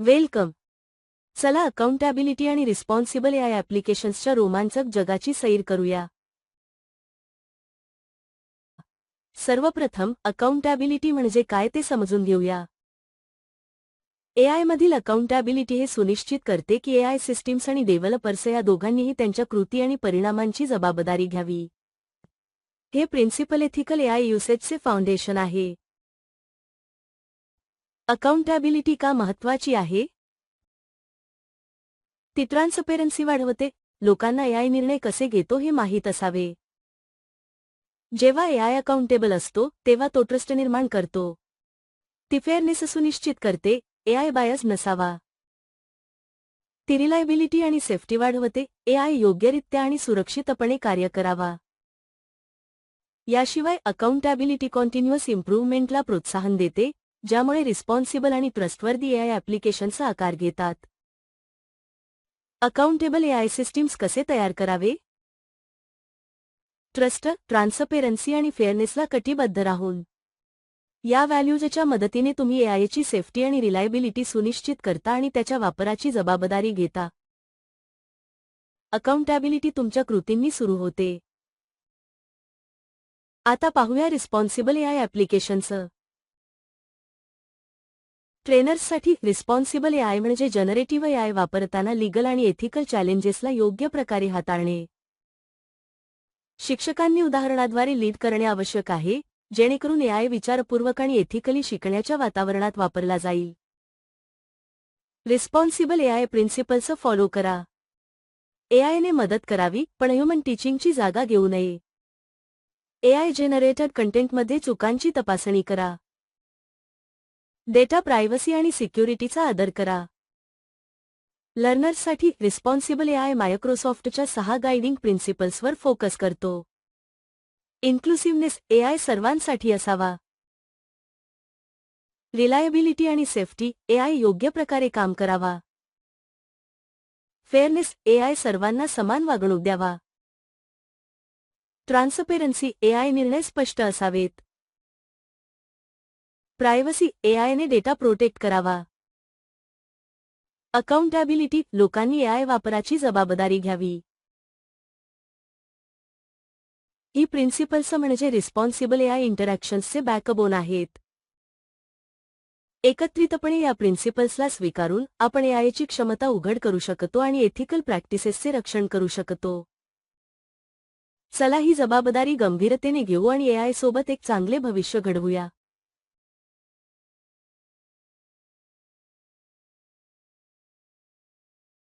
Welcome. चला अकाउंटॅबिलिटी आणि responsible AI ॲप्लिकेशन्सच्या रोमांचक जगाची सैर करूया. सर्वप्रथम अकाउंटॅबिलिटी म्हणजे काय ते समजून घेऊया. एआयमधील अकाउंटॅबिलिटी हे सुनिश्चित करते की एआय सिस्टीम्स आणि डेव्हलपर्स या दोघांनीही त्यांच्या कृती आणि परिणामांची जबाबदारी घ्यावी. हे प्रिन्सिपल एथिकल एआय युसेजचे फाउंडेशन आहे. अकाउंटॅबिलिटी का महत्त्वाची आहे? ती ट्रान्सपेरन्सी वाढवते. लोकांना एआय निर्णय कसे घेतो हे माहीत असावे. जेव्हा एआय अकाउंटेबल असतो तेव्हा तो ट्रस्ट निर्माण करतो. ती फेअरनेस सुनिश्चित करते. एआय बायस नसावा. ती रिलायबिलिटी आणि सेफ्टी वाढवते. एआय योग्यरित्या आणि सुरक्षितपणे कार्य करावा. याशिवाय अकाउंटॅबिलिटी कॉन्टिन्युअस इम्प्रूव्हमेंटला प्रोत्साहन देते, ज्यामुळे रिस्पॉन्सिबल आणि ट्रस्टवर्दी एआय ॲप्लिकेशन्सचा आकार घेतात. अकाउंटेबल एआय सिस्टीम्स कसे तयार करावे? ट्रस्ट, ट्रान्सपेरन्सी आणि फेअरनेसला कटिबद्ध राहून या व्हॅल्यूजच्या मदतीने तुम्ही एआयची सेफ्टी आणि रिलायबिलिटी सुनिश्चित करता आणि त्याच्या वापराची जबाबदारी घेता. अकाउंटॅबिलिटी तुमच्या कृतींनी सुरू होते. आता पाहूया रिस्पॉन्सिबल एआय ॲप्लिकेशन्स. ट्रेनर्ससाठी रिस्पॉन्सिबल एआय म्हणजे जनरेटिव्ह एआय वापरताना लीगल आणि एथिकल चॅलेंजेसला योग्य प्रकारे हाताळणे. शिक्षकांनी उदाहरणाद्वारे लीड करणे आवश्यक आहे, जेणेकरून एआय विचारपूर्वक आणि एथिकली शिकण्याच्या वातावरणात वापरला जाईल. रिस्पॉन्सिबल एआय प्रिन्सिपल्स फॉलो करा. एआयने मदत करावी, पण ह्युमन टीचिंगची जागा घेऊ नये. एआय जनरेटेड कंटेंटमध्ये चुकांची तपासणी करा. डेटा प्रायव्हसी आणि सिक्युरिटीचा आदर करा. लर्नर्ससाठी रिस्पॉन्सिबल एआय मायक्रोसॉफ्टच्या 6 गाइडिंग प्रिन्सिपल्सवर फोकस करतो. इन्क्लुसिव्हनेस, एआय सर्वांसाठी असावा. रिलायबिलिटी आणि सेफ्टी, एआय योग्य प्रकारे काम करावा. फेअरनेस, एआय सर्वांना समान वागणूक द्यावा. ट्रान्सपेरन्सी, एआय निर्णय स्पष्ट असावेत. प्रायव्हसी, एआयने डेटा प्रोटेक्ट करावा. अकाउंटॅबिलिटी, लोकांनी एआय वापराची जबाबदारी घ्यावी. ही प्रिन्सिपल्स म्हणजे रिस्पॉन्सिबल एआय इंटरॅक्शन्सचे बॅकबोन आहेत. एकत्रितपणे या प्रिन्सिपल्सला स्वीकारून आपण एआयची क्षमता उघड करू शकतो आणि एथिकल प्रॅक्टिसेसचे रक्षण करू शकतो. चला ही जबाबदारी गंभीरतेने घेऊ आणि एआय सोबत एक चांगले भविष्य घडवूया.